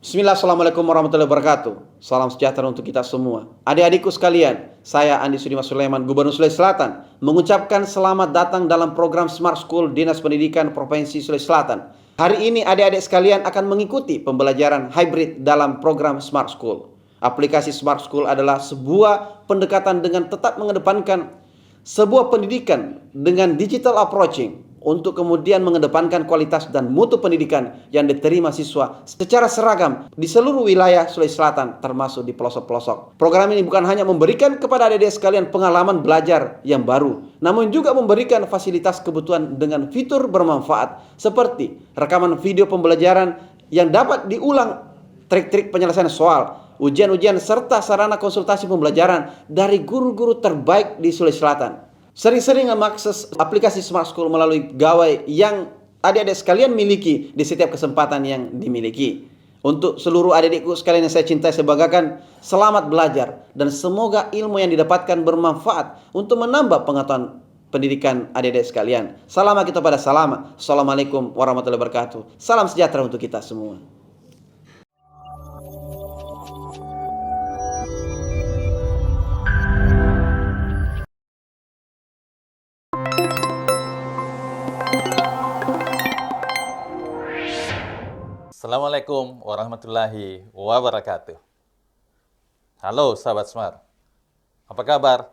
Bismillah, Assalamualaikum warahmatullahi wabarakatuh. Salam sejahtera untuk kita semua. Adik-adikku sekalian, saya Andi Sudimas Sulaiman, Gubernur Sulawesi Selatan, mengucapkan selamat datang dalam program Smart School Dinas Pendidikan Provinsi Sulawesi Selatan. Hari ini adik-adik sekalian akan mengikuti pembelajaran hybrid dalam program Smart School. Aplikasi Smart School adalah sebuah pendekatan dengan tetap mengedepankan sebuah pendidikan dengan digital approaching untuk kemudian mengedepankan kualitas dan mutu pendidikan yang diterima siswa secara seragam di seluruh wilayah Sulawesi Selatan termasuk di pelosok-pelosok. Program ini bukan hanya memberikan kepada adik-adik sekalian pengalaman belajar yang baru, namun juga memberikan fasilitas kebutuhan dengan fitur bermanfaat seperti rekaman video pembelajaran yang dapat diulang, trik-trik penyelesaian soal, ujian-ujian serta sarana konsultasi pembelajaran dari guru-guru terbaik di Sulawesi Selatan. Sering-sering mengakses aplikasi Smart School melalui gawai yang adik-adik sekalian miliki di setiap kesempatan yang dimiliki. Untuk seluruh adik-adikku sekalian yang saya cintai, saya banggakan, selamat belajar dan semoga ilmu yang didapatkan bermanfaat untuk menambah pengetahuan pendidikan adik-adik sekalian. Salam kita pada salam. Assalamualaikum warahmatullahi wabarakatuh. Salam sejahtera untuk kita semua. Assalamualaikum warahmatullahi wabarakatuh. Halo sahabat Smart, apa kabar?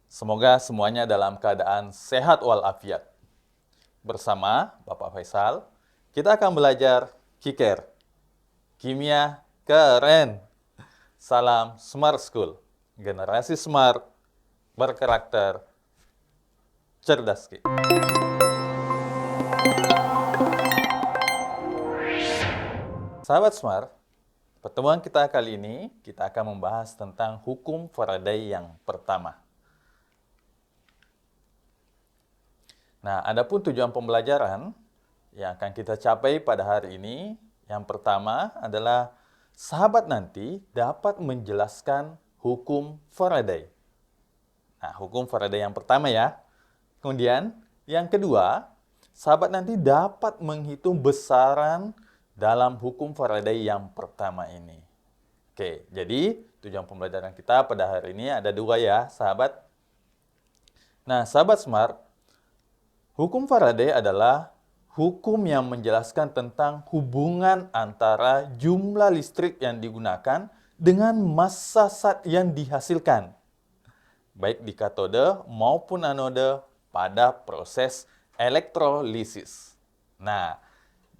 Semoga semuanya dalam keadaan sehat walafiat. Bersama Bapak Faisal, kita akan belajar KIKER, Kimia Keren. Salam Smart School, generasi smart, berkarakter, cerdas. Sahabat Smart, pertemuan kita kali ini kita akan membahas tentang hukum Faraday yang pertama. Nah, adapun tujuan pembelajaran yang akan kita capai pada hari ini, yang pertama adalah sahabat nanti dapat menjelaskan hukum Faraday. Nah, hukum Faraday yang pertama ya. Kemudian, yang kedua, sahabat nanti dapat menghitung besaran dalam hukum Faraday yang pertama ini. Oke, jadi tujuan pembelajaran kita pada hari ini ada dua ya, sahabat. Nah, sahabat Smart, hukum Faraday adalah hukum yang menjelaskan tentang hubungan antara jumlah listrik yang digunakan dengan massa zat yang dihasilkan, baik di katode maupun anode pada proses elektrolisis. Nah,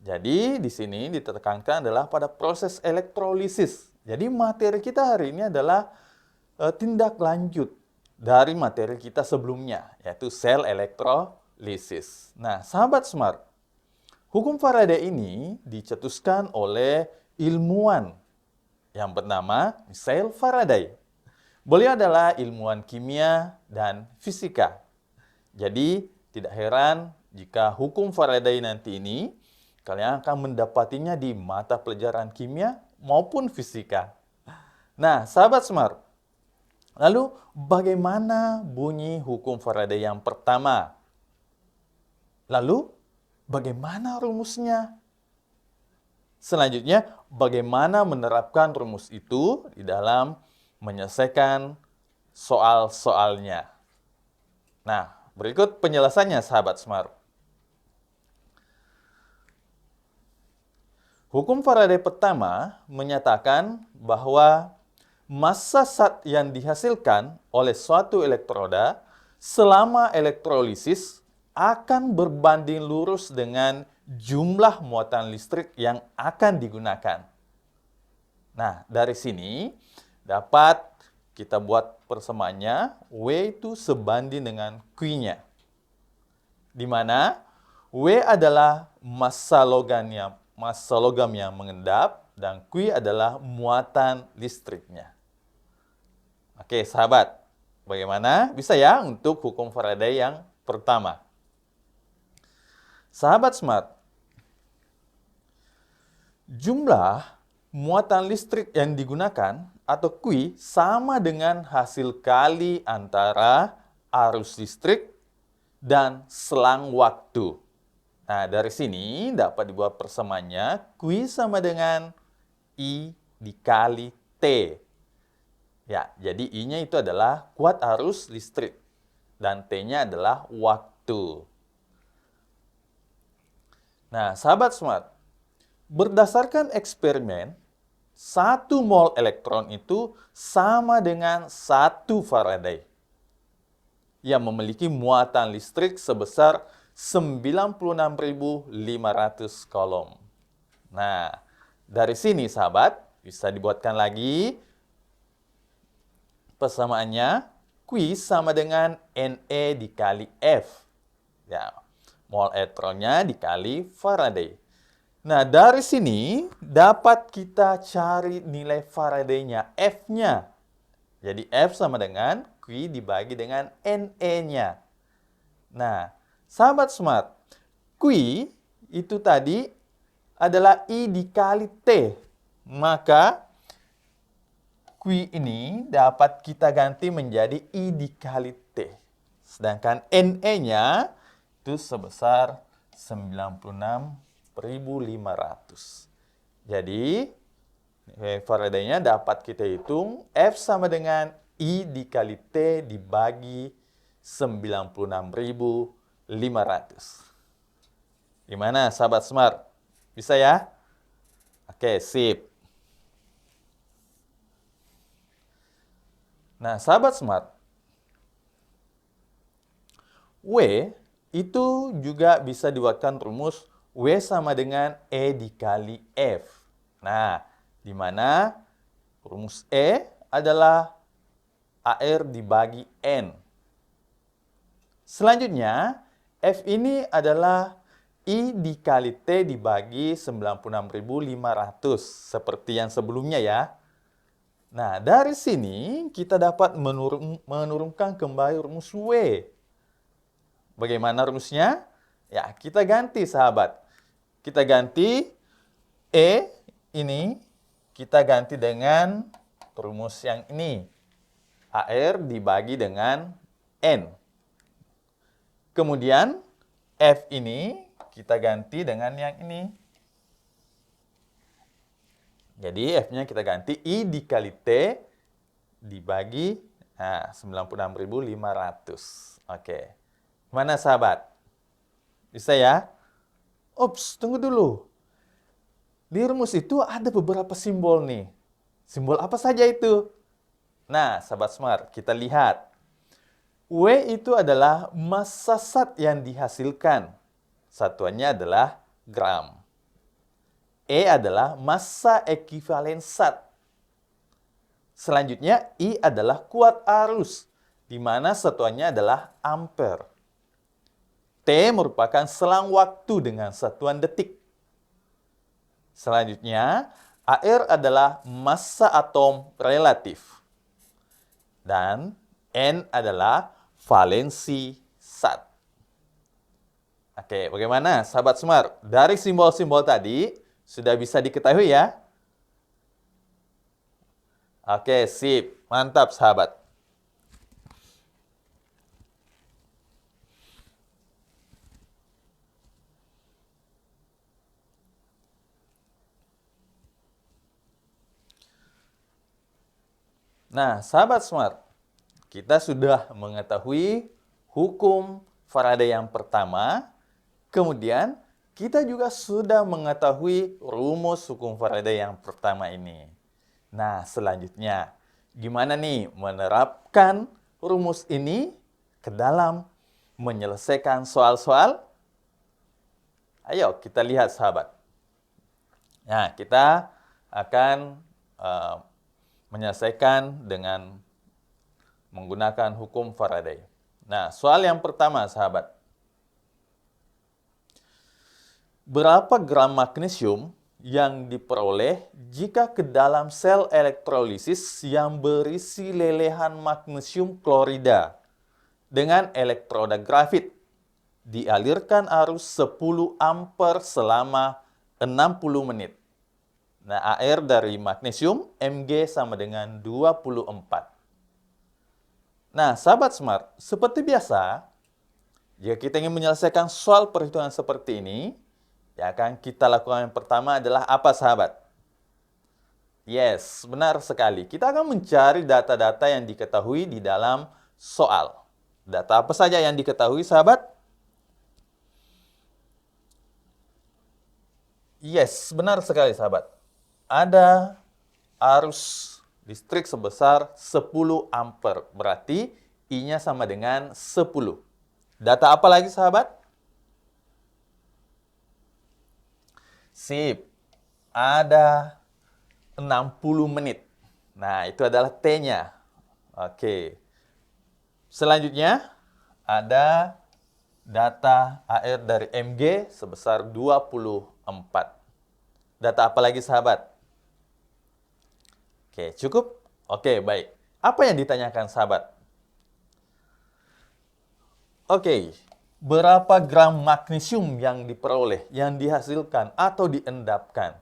jadi di sini ditekankan adalah pada proses elektrolisis. Jadi materi kita hari ini adalah tindak lanjut dari materi kita sebelumnya, yaitu sel elektrolisis. Nah, sahabat Smart, hukum Faraday ini dicetuskan oleh ilmuwan yang bernama Michael Faraday. Beliau adalah ilmuwan kimia dan fisika. Jadi tidak heran jika hukum Faraday nanti ini kalian akan mendapatinya di mata pelajaran kimia maupun fisika. Nah, sahabat Smart, lalu bagaimana bunyi hukum Faraday yang pertama? Lalu, bagaimana rumusnya? Selanjutnya, bagaimana menerapkan rumus itu di dalam menyelesaikan soal-soalnya? Nah, berikut penjelasannya, sahabat Smart. Hukum Faraday pertama menyatakan bahwa massa zat yang dihasilkan oleh suatu elektroda selama elektrolisis akan berbanding lurus dengan jumlah muatan listrik yang akan digunakan. Nah, dari sini dapat kita buat persamaannya, W itu sebanding dengan Q-nya. Di mana W adalah massa logam yang mengendap, dan Q adalah muatan listriknya. Oke, sahabat, bagaimana? Bisa ya untuk hukum Faraday yang pertama. Sahabat Smart, jumlah muatan listrik yang digunakan atau Q sama dengan hasil kali antara arus listrik dan selang waktu. Nah, dari sini dapat dibuat persamaannya Q sama dengan I dikali T. Ya, jadi I-nya itu adalah kuat arus listrik. Dan T-nya adalah waktu. Nah, sahabat smart, berdasarkan eksperimen, 1 mol elektron itu sama dengan 1 Faraday yang memiliki muatan listrik sebesar 96.500 kolom. Nah, dari sini sahabat, bisa dibuatkan lagi persamaannya Q sama dengan Ne dikali F. Ya, mol elektronnya dikali Faraday. Nah, dari sini dapat kita cari nilai Faraday-nya, F-nya. Jadi F sama dengan Q dibagi dengan Ne-nya. Nah, sahabat smart, Q itu tadi adalah I dikali T. Maka Q ini dapat kita ganti menjadi I dikali T. Sedangkan Ne-nya itu sebesar 96.500. Jadi, Faraday-nya dapat kita hitung F sama dengan I dikali T dibagi 96.500. Gimana sahabat smart? Bisa ya? Oke, sip. Nah, sahabat smart, W itu juga bisa dibuatkan rumus W sama dengan E dikali F. Nah, di mana rumus E adalah AR dibagi N. Selanjutnya, F ini adalah I dikali T dibagi 96.500, seperti yang sebelumnya ya. Nah, dari sini kita dapat menurunkan kembali rumus W. Bagaimana rumusnya? Ya, kita ganti sahabat. Kita ganti E ini, kita ganti dengan rumus yang ini. AR dibagi dengan N. Kemudian F ini kita ganti dengan yang ini. Jadi F-nya kita ganti I dikali T dibagi 96.500. Oke. Mana sahabat? Bisa ya? Ups, tunggu dulu. Di rumus itu ada beberapa simbol nih. Simbol apa saja itu? Nah, sahabat smart, kita lihat. W itu adalah massa zat yang dihasilkan. Satuannya adalah gram. E adalah massa ekivalen zat. Selanjutnya, I adalah kuat arus, di mana satuannya adalah ampere. T merupakan selang waktu dengan satuan detik. Selanjutnya, AR adalah massa atom relatif. Dan N adalah valensi zat. Oke, bagaimana sahabat smart? Dari simbol-simbol tadi, sudah bisa diketahui ya? Oke, sip. Mantap, sahabat. Nah, sahabat smart, kita sudah mengetahui hukum Faraday yang pertama, kemudian kita juga sudah mengetahui rumus hukum Faraday yang pertama ini. Nah, selanjutnya, gimana nih menerapkan rumus ini ke dalam menyelesaikan soal-soal? Ayo kita lihat sahabat. Nah, kita akan menyelesaikan dengan menggunakan hukum Faraday. Nah, soal yang pertama sahabat. Berapa gram magnesium yang diperoleh jika ke dalam sel elektrolisis yang berisi lelehan magnesium klorida dengan elektroda grafit dialirkan arus 10 ampere selama 60 menit. Nah, AR dari magnesium Mg sama dengan 24. Nah, sahabat smart, seperti biasa, Jika kita ingin menyelesaikan soal perhitungan seperti ini, yang akan kita lakukan yang pertama adalah apa, sahabat? Yes, benar sekali. Kita akan mencari data-data yang diketahui di dalam soal. Data apa saja yang diketahui, sahabat? Yes, benar sekali, sahabat. Ada arus listrik sebesar 10 ampere. Berarti I-nya sama dengan 10. Data apa lagi, sahabat? Sip. Ada 60 menit. Nah, itu adalah T-nya. Oke. Selanjutnya, ada data air dari MG sebesar 24. Data apa lagi, sahabat? Oke, cukup? Oke, baik. Apa yang ditanyakan, sahabat? Oke, berapa gram magnesium yang diperoleh, yang dihasilkan atau diendapkan?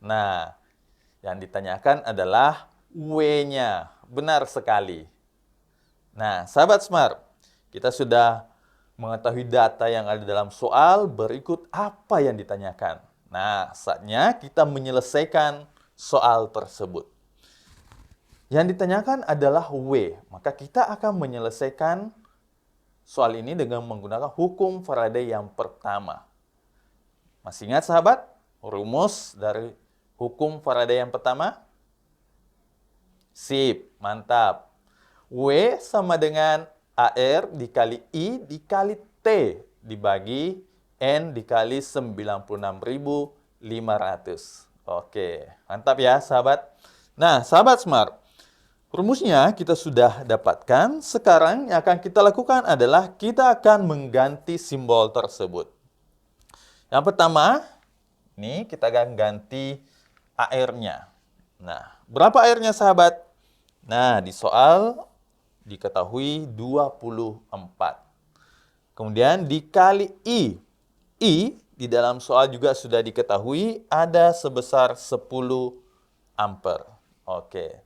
Nah, yang ditanyakan adalah W-nya. Benar sekali. Nah, sahabat Smart, kita sudah mengetahui data yang ada dalam soal, berikut apa yang ditanyakan. Nah, saatnya kita menyelesaikan soal tersebut. Yang ditanyakan adalah W, maka kita akan menyelesaikan soal ini dengan menggunakan hukum Faraday yang pertama. Masih ingat, sahabat, rumus dari hukum Faraday yang pertama? Sip, mantap. W sama dengan AR dikali I dikali T dibagi N dikali 96.500. Oke, mantap ya, sahabat. Nah, sahabat Smart, rumusnya kita sudah dapatkan. Sekarang yang akan kita lakukan adalah kita akan mengganti simbol tersebut. Yang pertama, ini kita akan ganti AR-nya. Nah, berapa AR-nya, sahabat? Nah, di soal diketahui 24. Kemudian dikali I. I di dalam soal juga sudah diketahui ada sebesar 10 ampere. Oke.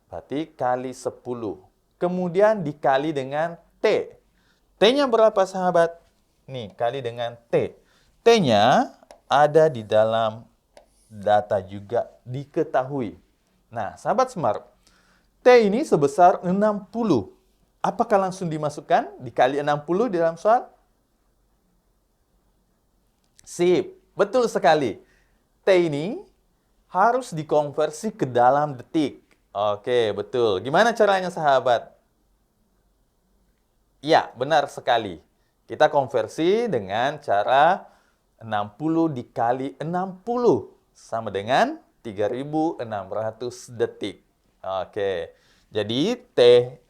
Berarti kali 10. Kemudian dikali dengan T. T-nya berapa, sahabat? Nih, kali dengan T. T-nya ada di dalam data juga diketahui. Nah, sahabat Smart, T ini sebesar 60. Apakah langsung dimasukkan? Dikali 60 di dalam soal? Sip, betul sekali. T ini harus dikonversi ke dalam detik. Oke, betul. Gimana caranya, sahabat? Ya, benar sekali. Kita konversi dengan cara 60 dikali 60 sama dengan 3.600 detik. Oke, jadi T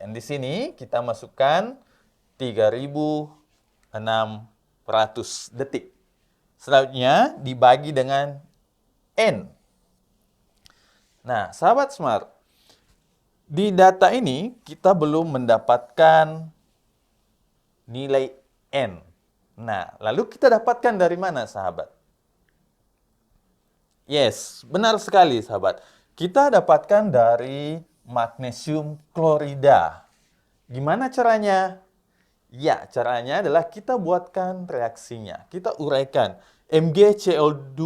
yang di sini kita masukkan 3.600 detik. Selanjutnya dibagi dengan N. Nah, sahabat Smart, di data ini kita belum mendapatkan nilai N. Nah, lalu kita dapatkan dari mana, sahabat? Yes, benar sekali, sahabat. Kita dapatkan dari magnesium klorida. Gimana caranya? Ya, caranya adalah kita buatkan reaksinya. Kita uraikan MgCl2,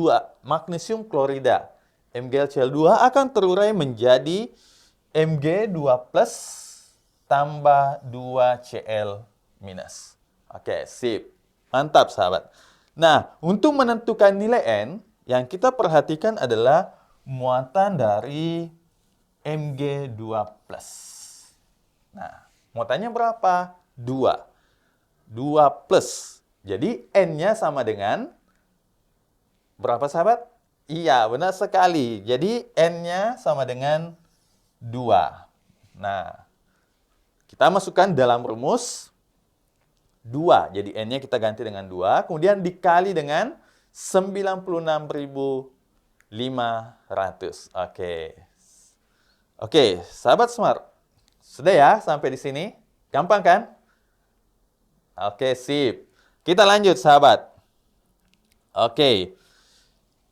magnesium klorida. MgCl2 akan terurai menjadi Mg2 plus tambah 2Cl minus. Oke, sip. Mantap, sahabat. Nah, untuk menentukan nilai N, yang kita perhatikan adalah muatan dari Mg2 plus. Nah, muatannya berapa? 2. 2 plus. Jadi, N-nya sama dengan berapa, sahabat? Iya, benar sekali. Jadi, N-nya sama dengan 2. Nah, kita masukkan dalam rumus 2. Jadi, N-nya kita ganti dengan 2. Kemudian dikali dengan 96.500. Oke, sahabat Smart. Sudah ya sampai di sini? Gampang kan? Oke, sip. Kita lanjut, sahabat. Oke.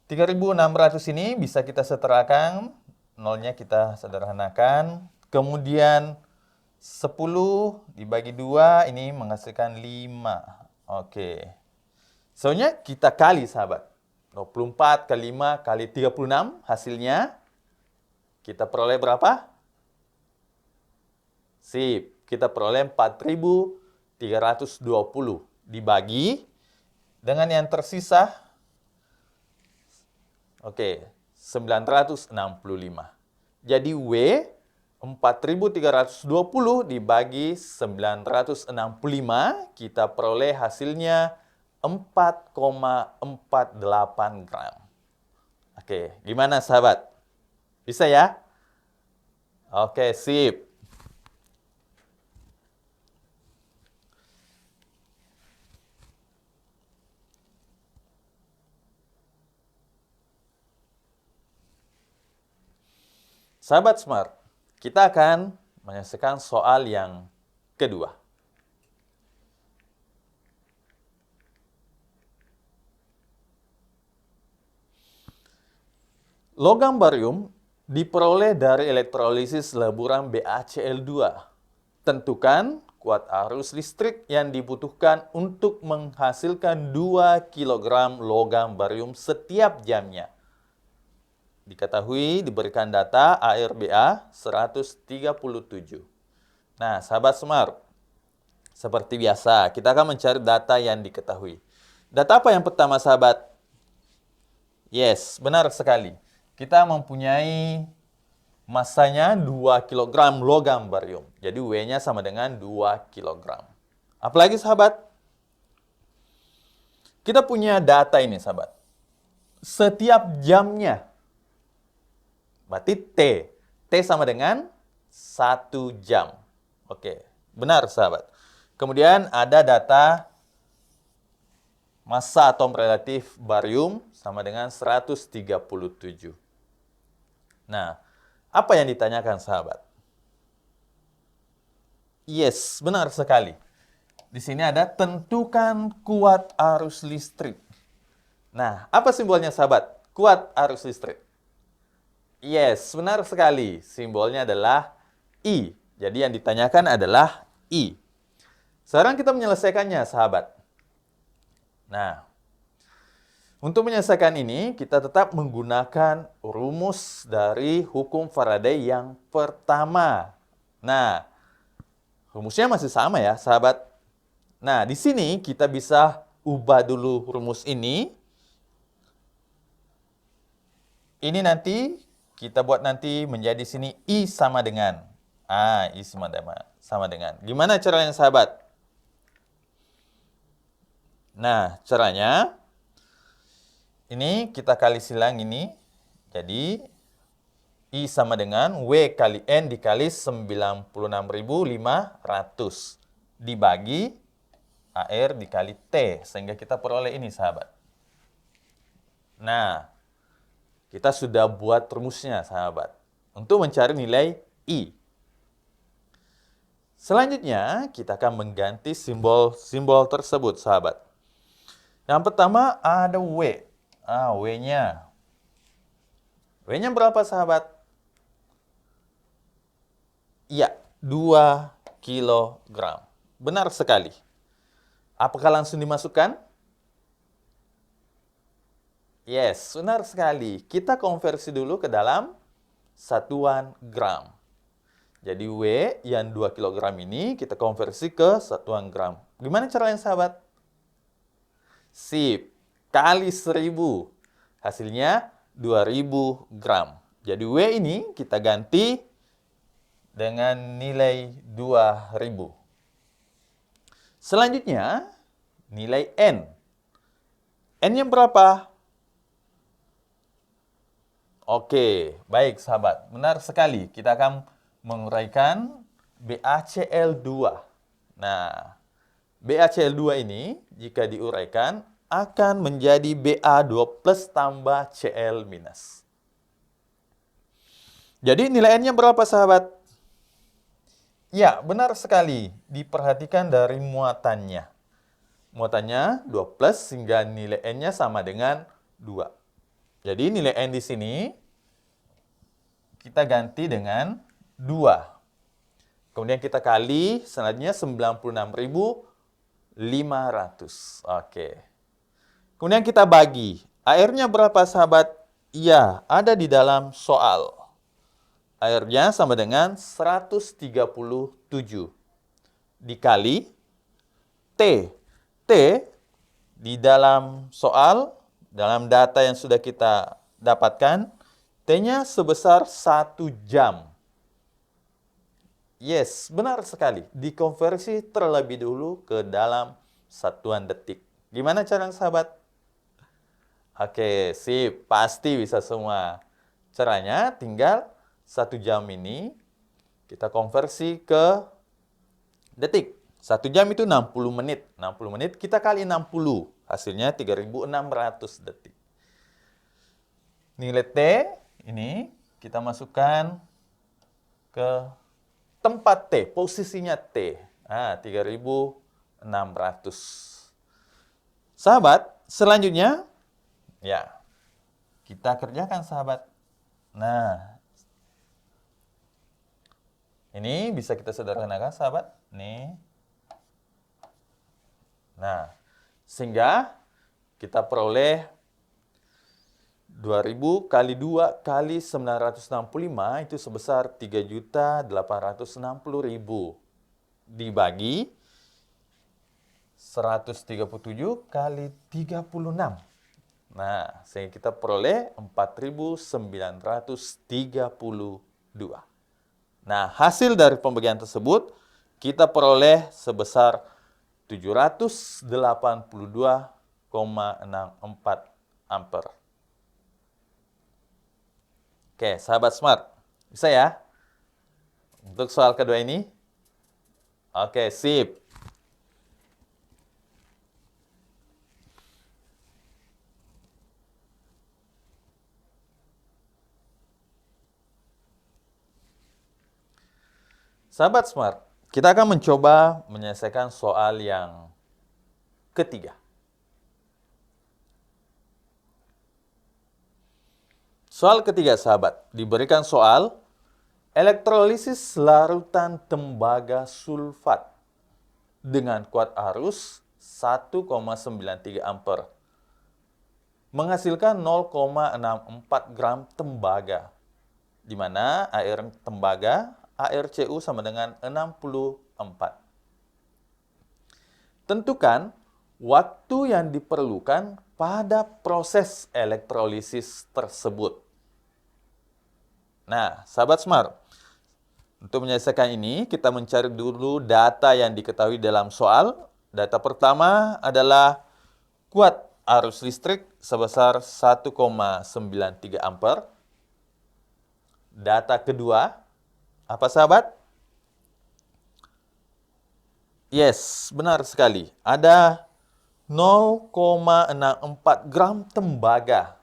3.600 ini bisa kita setarakan. Nolnya kita sederhanakan. Kemudian 10 dibagi 2 ini menghasilkan 5. Oke. Soalnya kita kali, sahabat. 24 kali 5 kali 36 hasilnya kita peroleh berapa? Sip. Kita peroleh 4.320 dibagi dengan yang tersisa, oke, 965. Jadi W 4.320 dibagi 965, kita peroleh hasilnya 4,48 gram. Oke, gimana sahabat? Bisa ya? Oke, sip. Sahabat Smart, kita akan menyelesaikan soal yang kedua. Logam barium diperoleh dari elektrolisis leburan BaCl2. Tentukan kuat arus listrik yang dibutuhkan untuk menghasilkan 2 kg logam barium setiap jamnya. Diketahui diberikan data ARBA 137. Nah, sahabat Smart, seperti biasa, kita akan mencari data yang diketahui. Data apa yang pertama, sahabat? Yes, benar sekali. Kita mempunyai masanya 2 kg logam barium. Jadi W-nya sama dengan 2 kg. Apalagi, sahabat? Kita punya data ini, sahabat. Setiap jamnya. Berarti T. T sama dengan 1 jam. Oke, benar sahabat. Kemudian ada data massa atom relatif barium sama dengan 137. Nah, apa yang ditanyakan sahabat? Yes, benar sekali. Di sini ada tentukan kuat arus listrik. Nah, apa simbolnya sahabat? Kuat arus listrik. Yes, benar sekali. Simbolnya adalah I. Jadi yang ditanyakan adalah I. Sekarang kita menyelesaikannya, sahabat. Nah, untuk menyelesaikan ini, kita tetap menggunakan rumus dari hukum Faraday yang pertama. Nah, rumusnya masih sama ya, sahabat. Nah, di sini kita bisa ubah dulu rumus ini. Ini nanti kita buat nanti menjadi sini I sama dengan. I sama dengan. Gimana caranya, sahabat? Nah, caranya ini kita kali silang ini. Jadi I sama dengan W kali N dikali 96.500 dibagi AR dikali T. Sehingga kita peroleh ini, sahabat. Nah, kita sudah buat rumusnya, sahabat, untuk mencari nilai I. Selanjutnya, kita akan mengganti simbol-simbol tersebut, sahabat. Yang pertama ada W. W-nya. W-nya berapa, sahabat? Iya, 2 kg. Benar sekali. Apakah langsung dimasukkan? Yes, benar sekali. Kita konversi dulu ke dalam satuan gram. Jadi W yang 2 kg ini kita konversi ke satuan gram. Gimana caranya, sahabat? Sip. Kali 1000. Hasilnya 2000 gram. Jadi W ini kita ganti dengan nilai 2000. Selanjutnya, nilai N. N-nya berapa? Oke, baik sahabat. Benar sekali. Kita akan menguraikan BaCl2. Nah, BaCl2 ini jika diuraikan akan menjadi Ba2 plus tambah Cl minus. Jadi nilai N-nya berapa, sahabat? Ya, benar sekali. Diperhatikan dari muatannya. Muatannya 2 plus sehingga nilai N-nya sama dengan 2. Jadi nilai N di sini kita ganti dengan 2. Kemudian kita kali selanjutnya 96.500. Oke. Kemudian kita bagi. AR-nya berapa sahabat? Iya, ada di dalam soal. AR-nya sama dengan 137 dikali T. T di dalam soal, dalam data yang sudah kita dapatkan, T-nya sebesar 1 jam. Yes, benar sekali. Dikonversi terlebih dulu ke dalam satuan detik. Gimana cara sahabat? Oke, sip. Pasti bisa semua. Caranya tinggal 1 jam ini kita konversi ke detik. 1 jam itu 60 menit. 60 menit kita kali 60. Hasilnya 3.600 detik. Nilai T ini kita masukkan ke tempat T, posisinya T. 3.600. Sahabat, selanjutnya, ya, kita kerjakan sahabat. Nah, ini bisa kita sederhanakan sahabat. Nih. Nah, sehingga kita peroleh 2.000 kali 2 kali 965 itu sebesar 3.860.000 dibagi 137 kali 36. Nah, sehingga kita peroleh 4.932. Nah, hasil dari pembagian tersebut kita peroleh sebesar 782,64 ampere. Oke, sahabat smart. Bisa ya? Untuk soal kedua ini? Oke, sip. Sahabat smart, kita akan mencoba menyelesaikan soal yang ketiga. Soal ketiga, sahabat, diberikan soal elektrolisis larutan tembaga sulfat dengan kuat arus 1,93 ampere menghasilkan 0,64 gram tembaga, di mana air tembaga ArCu sama dengan 64. Tentukan waktu yang diperlukan pada proses elektrolisis tersebut. Nah, sahabat smart, untuk menyelesaikan ini, kita mencari dulu data yang diketahui dalam soal. Data pertama adalah kuat arus listrik sebesar 1,93 ampere. Data kedua, apa sahabat? Yes, benar sekali. Ada 0,64 gram tembaga.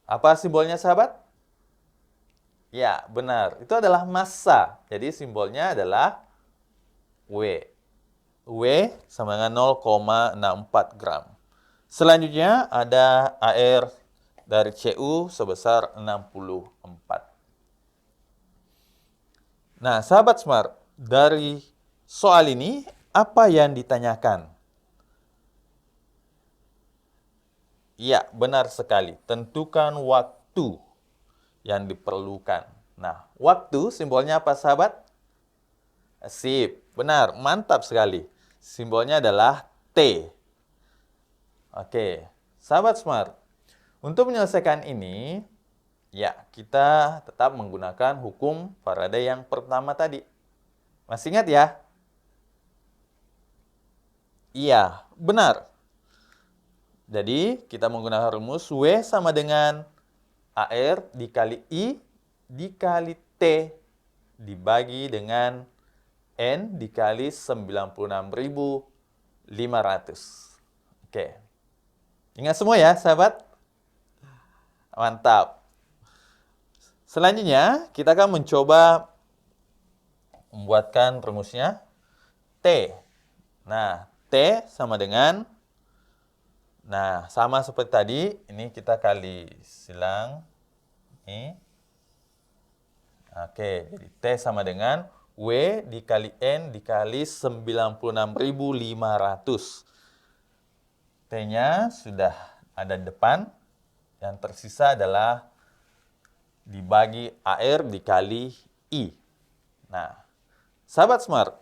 Apa simbolnya sahabat? Ya, benar. Itu adalah massa. Jadi simbolnya adalah W. W sama dengan 0,64 gram. Selanjutnya ada AR dari Cu sebesar 64. Nah, sahabat smart, dari soal ini apa yang ditanyakan? Ya, benar sekali. Tentukan waktu yang diperlukan. Nah, waktu simbolnya apa sahabat? Sip, benar, mantap sekali. Simbolnya adalah T. Oke, sahabat smart. Untuk menyelesaikan ini, ya, kita tetap menggunakan hukum Faraday yang pertama tadi. Masih ingat ya? Iya, benar. Jadi, kita menggunakan rumus W sama dengan AR dikali I dikali T dibagi dengan N dikali 96.500. Oke. Ingat semua ya, sahabat? Mantap. Selanjutnya, kita akan mencoba membuatkan rumusnya T. Nah, T sama dengan, nah, sama seperti tadi, ini kita kali silang. Ini. Oke, jadi T sama dengan W dikali N dikali 96.500. T-nya sudah ada di depan. Yang tersisa adalah dibagi AR dikali I. Nah, sahabat smart,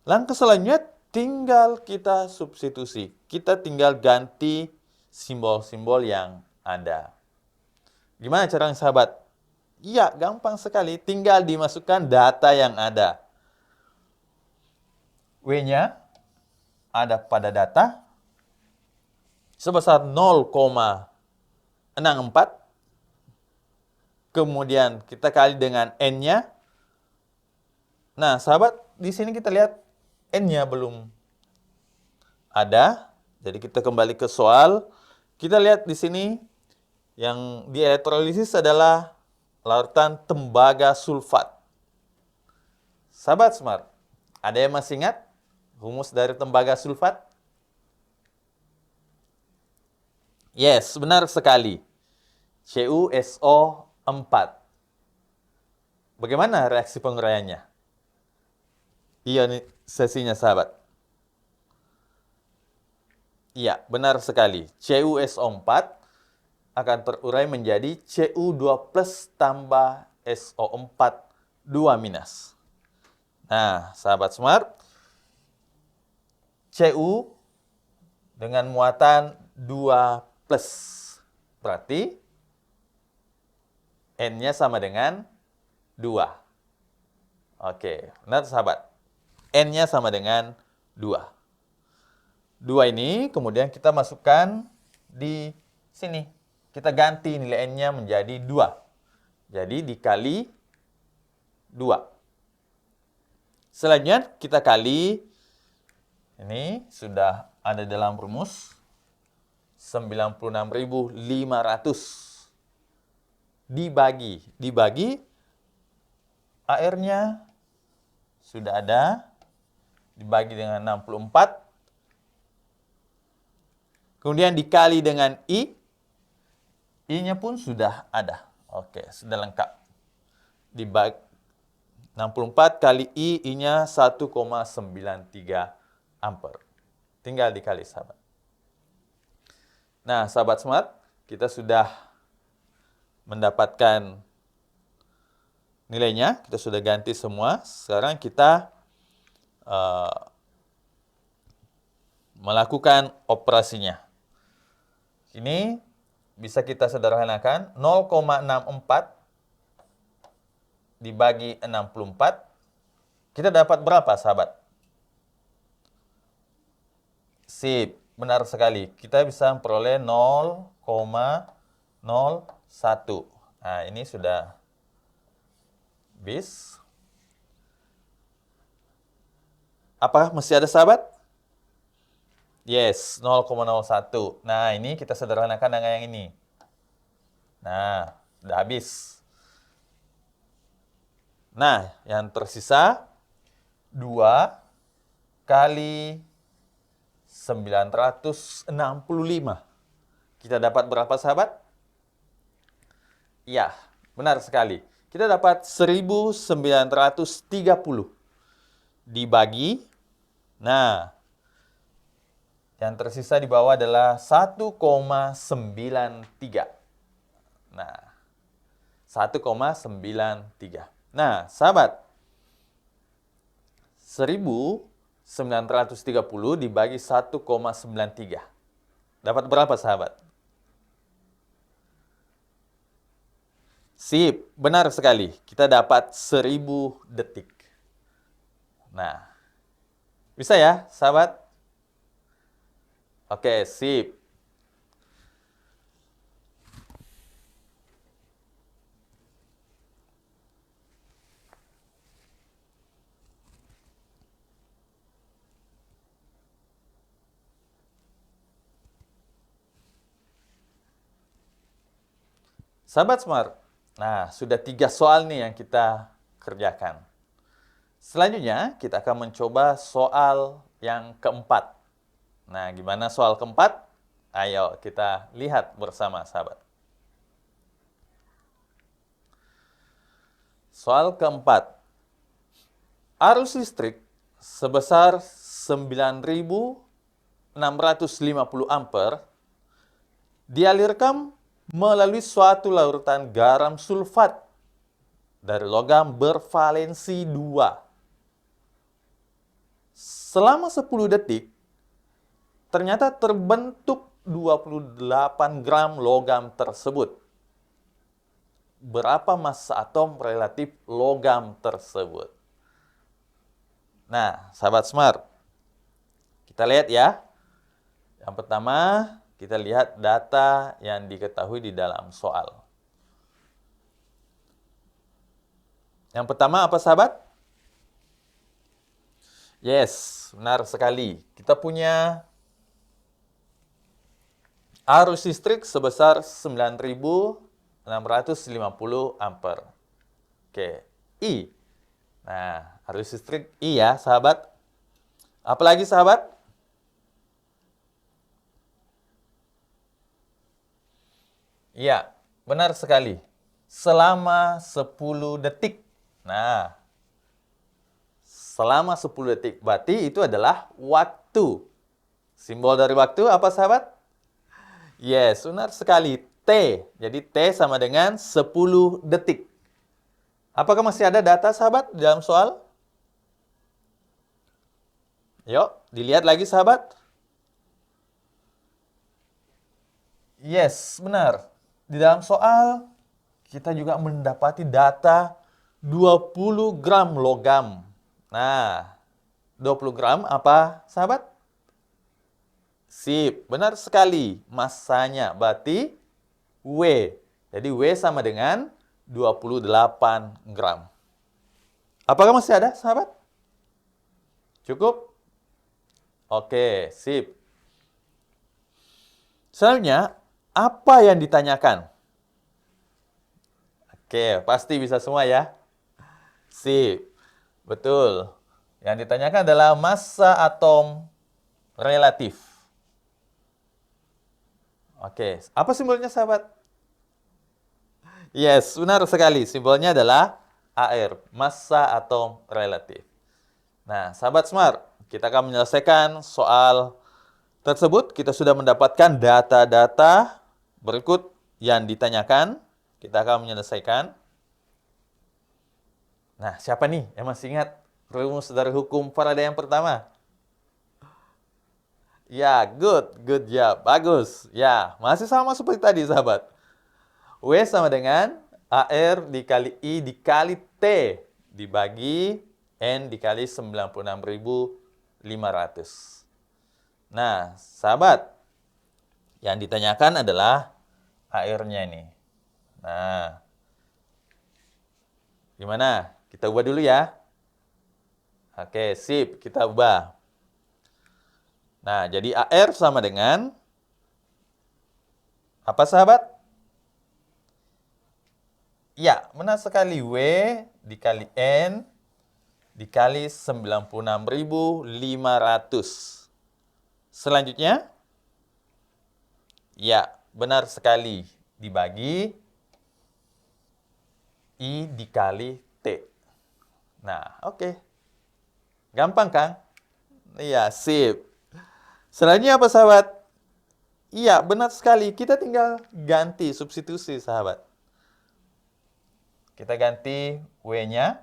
langkah selanjutnya tinggal kita substitusi. Kita tinggal ganti simbol-simbol yang ada. Gimana caranya sahabat? Iya, gampang sekali. Tinggal dimasukkan data yang ada. W-nya ada pada data sebesar 0,64. Kemudian kita kali dengan N-nya. Nah, sahabat, di sini kita lihat N-nya belum ada. Jadi kita kembali ke soal. Kita lihat di sini yang di elektrolisis adalah larutan tembaga sulfat. Sahabat smart, ada yang masih ingat rumus dari tembaga sulfat? Yes, benar sekali. CuSO4. Bagaimana reaksi penguraiannya? Ionisasinya sahabat. Iya, benar sekali. CuSO4 akan terurai menjadi Cu2 plus tambah SO4 2 minus. Nah, sahabat smart, Cu dengan muatan 2 plus. Berarti N-nya sama dengan 2. Oke, benar sahabat. N-nya sama dengan 2. 2 ini kemudian kita masukkan di sini. Kita ganti nilai N-nya menjadi 2. Jadi dikali 2. Selanjutnya kita kali, ini sudah ada dalam rumus, 96.500 dibagi AR-nya sudah ada, dibagi dengan 64, kemudian dikali dengan I. I-nya pun sudah ada. Oke, sudah lengkap. Dibagi 64 kali I, I-nya 1,93 ampere. Tinggal dikali, sahabat. Nah, sahabat smart, kita sudah mendapatkan nilainya. Kita sudah ganti semua. Sekarang kita melakukan operasinya. Ini bisa kita sederhanakan, 0,64 dibagi 64, kita dapat berapa, sahabat? Sip, benar sekali. Kita bisa memperoleh 0,01. Nah, ini sudah bis. Apakah masih ada, sahabat? Yes, 0,01. Nah, ini kita sederhanakan dengan yang ini. Nah, sudah habis. Nah, yang tersisa 2 kali 965. Kita dapat berapa, sahabat? Ya, benar sekali. Kita dapat 1930 dibagi. Nah, yang tersisa di bawah adalah 1,93. Nah, 1,93. Nah, sahabat, 1930 dibagi 1,93. Dapat berapa, sahabat? Sip, benar sekali. Kita dapat 1000 detik. Nah, bisa ya, sahabat? Oke, sip. Sahabat smart, nah sudah 3 soal nih yang kita kerjakan. Selanjutnya kita akan mencoba soal yang keempat. Nah, gimana soal keempat? Ayo kita lihat bersama, sahabat. Soal keempat. Arus listrik sebesar 9.650 ampere dialirkan melalui suatu larutan garam sulfat dari logam bervalensi 2. Selama 10 detik, ternyata terbentuk 28 gram logam tersebut. Berapa massa atom relatif logam tersebut? Nah, sahabat Smart, kita lihat ya. Yang pertama, kita lihat data yang diketahui di dalam soal. Yang pertama apa, sahabat? Yes, benar sekali. Kita punya arus listrik sebesar 9.650 ampere. Oke, I. Nah, arus listrik I ya, sahabat. Apalagi, sahabat? Iya, benar sekali. Selama 10 detik. Nah, selama 10 detik. Berarti itu adalah waktu. Simbol dari waktu apa, sahabat? Yes, benar sekali. T. Jadi T sama dengan 10 detik. Apakah masih ada data, sahabat, di dalam soal? Yuk, dilihat lagi, sahabat. Yes, benar. Di dalam soal, kita juga mendapati data 20 gram logam. Nah, 20 gram apa, sahabat? Sip, benar sekali. Massanya berarti W. Jadi W sama dengan 28 gram. Apakah masih ada, sahabat? Cukup? Oke, sip. Selanjutnya, apa yang ditanyakan? Oke, pasti bisa semua ya. Sip, betul. Yang ditanyakan adalah massa atom relatif. Oke, apa simbolnya, sahabat? Yes, benar sekali. Simbolnya adalah AR, massa atom relatif. Nah, sahabat Smart, kita akan menyelesaikan soal tersebut. Kita sudah mendapatkan data-data berikut yang ditanyakan. Kita akan menyelesaikan. Nah, siapa nih yang masih ingat rumus dari hukum Faraday yang pertama? Ya, good job, bagus. Ya, masih sama seperti tadi, sahabat. W sama dengan AR dikali I dikali T dibagi N dikali 96.500. Nah, sahabat, yang ditanyakan adalah AR-nya ini. Nah, gimana? Kita ubah dulu ya. Oke, sip, kita ubah. Nah, jadi AR sama dengan apa, sahabat? Ya, benar sekali. W dikali N dikali 96.500. Selanjutnya, ya, benar sekali. Dibagi I dikali T. Nah, oke. Gampang kan? Iya, sip. Selanjutnya apa, sahabat? Iya, benar sekali. Kita tinggal ganti substitusi, sahabat. Kita ganti W-nya.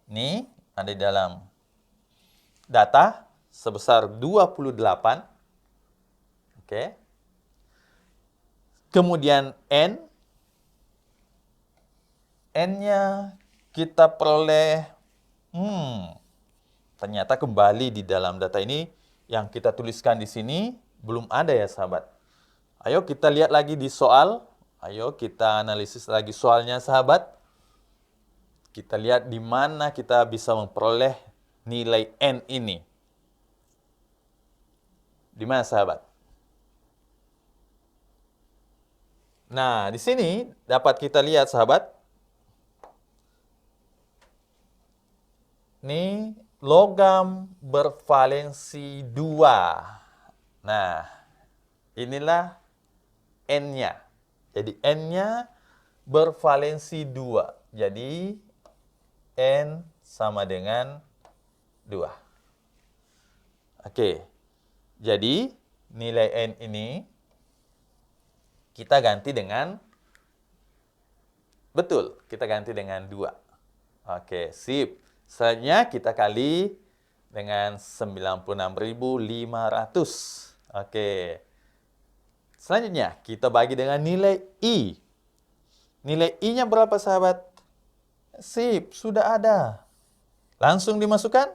Ini ada di dalam data sebesar 28. Oke. Kemudian N. N-nya kita peroleh. Ternyata kembali di dalam data ini yang kita tuliskan di sini belum ada ya, sahabat. Ayo kita lihat lagi di soal. Ayo kita analisis lagi soalnya, sahabat. Kita lihat di mana kita bisa memperoleh nilai N ini. Di mana, sahabat? Nah, di sini dapat kita lihat, sahabat. Ini logam bervalensi 2. Nah, inilah N-nya. Jadi N-nya bervalensi 2. Jadi N sama dengan 2. Oke. Jadi nilai N ini kita ganti dengan, betul, kita ganti dengan 2. Oke, sip. Selanjutnya kita kali dengan 96.500. Oke. Selanjutnya kita bagi dengan nilai I. Nilai I-nya berapa, sahabat? Sip, sudah ada. Langsung dimasukkan?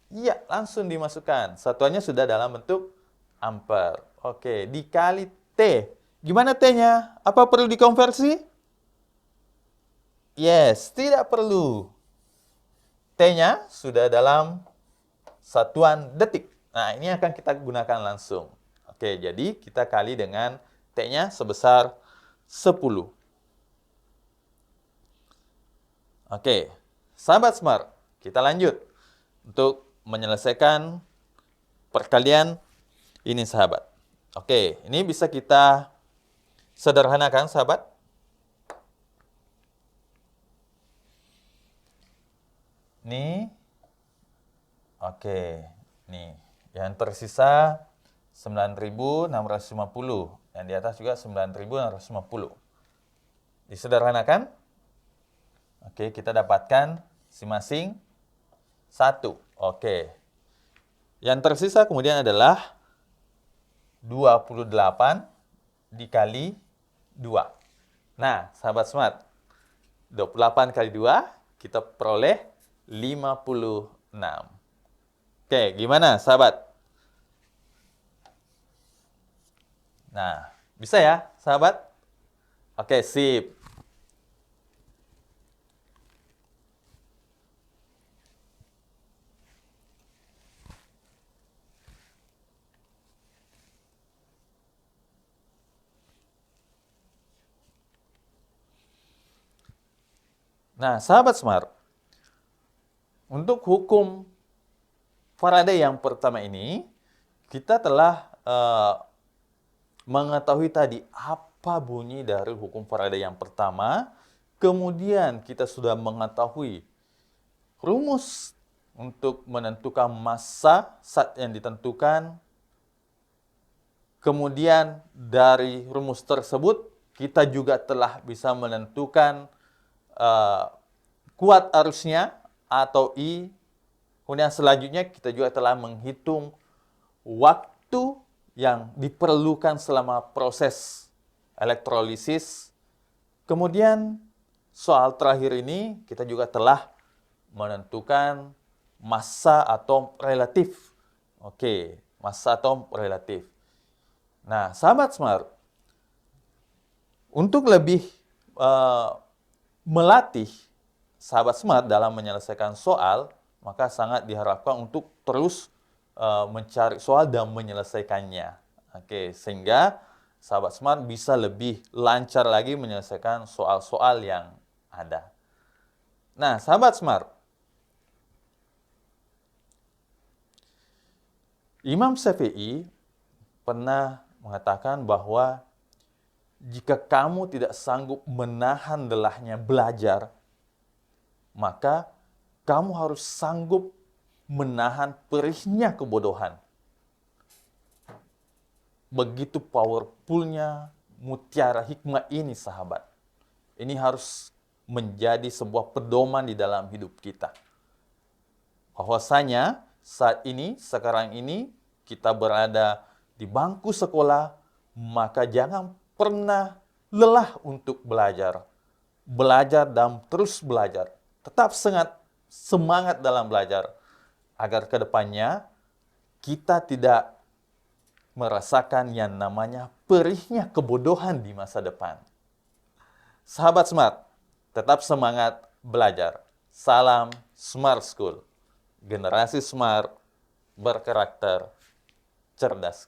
Iya, langsung dimasukkan. Satuannya sudah dalam bentuk ampere. Oke, dikali T. Gimana T-nya? Apa perlu dikonversi? Yes, tidak perlu. T-nya sudah dalam satuan detik. Nah, ini akan kita gunakan langsung. Oke, jadi kita kali dengan T-nya sebesar 10. Oke, sahabat Smart, kita lanjut untuk menyelesaikan perkalian ini, sahabat. Oke, ini bisa kita sederhanakan, sahabat. Ini, oke, nih, yang tersisa 9.650, yang di atas juga 9.650. Disederhanakan. Oke, kita dapatkan masing-masing 1. Oke. Yang tersisa kemudian adalah 28 dikali 2. Nah, sahabat Smart, 28 kali 2, kita peroleh 56. Oke, gimana sahabat? Nah, bisa ya sahabat? Oke, sip. Nah, sahabat Smart, untuk hukum Faraday yang pertama ini, kita telah mengetahui tadi apa bunyi dari hukum Faraday yang pertama, kemudian kita sudah mengetahui rumus untuk menentukan massa saat yang ditentukan, kemudian dari rumus tersebut kita juga telah bisa menentukan kuat arusnya atau I. Kemudian selanjutnya kita juga telah menghitung waktu yang diperlukan selama proses elektrolisis. Kemudian soal terakhir ini kita juga telah menentukan massa atom relatif. Oke, massa atom relatif. Nah, sahabat Smart, untuk lebih melatih sahabat Smart dalam menyelesaikan soal, maka sangat diharapkan untuk terus mencari soal dan menyelesaikannya. Oke, sehingga sahabat Smart bisa lebih lancar lagi menyelesaikan soal-soal yang ada. Nah, sahabat Smart, Imam Syafi'i pernah mengatakan bahwa jika kamu tidak sanggup menahan lelahnya belajar, maka kamu harus sanggup menahan perihnya kebodohan. Begitu powerfulnya mutiara hikmah ini, sahabat. Ini harus menjadi sebuah pedoman di dalam hidup kita. Bahwasanya saat ini, sekarang ini, kita berada di bangku sekolah, maka jangan pernah lelah untuk belajar. Belajar dan terus belajar. Tetap semangat dalam belajar. Agar ke depannya kita tidak merasakan yang namanya perihnya kebodohan di masa depan. Sahabat Smart, tetap semangat belajar. Salam Smart School. Generasi Smart berkarakter cerdas.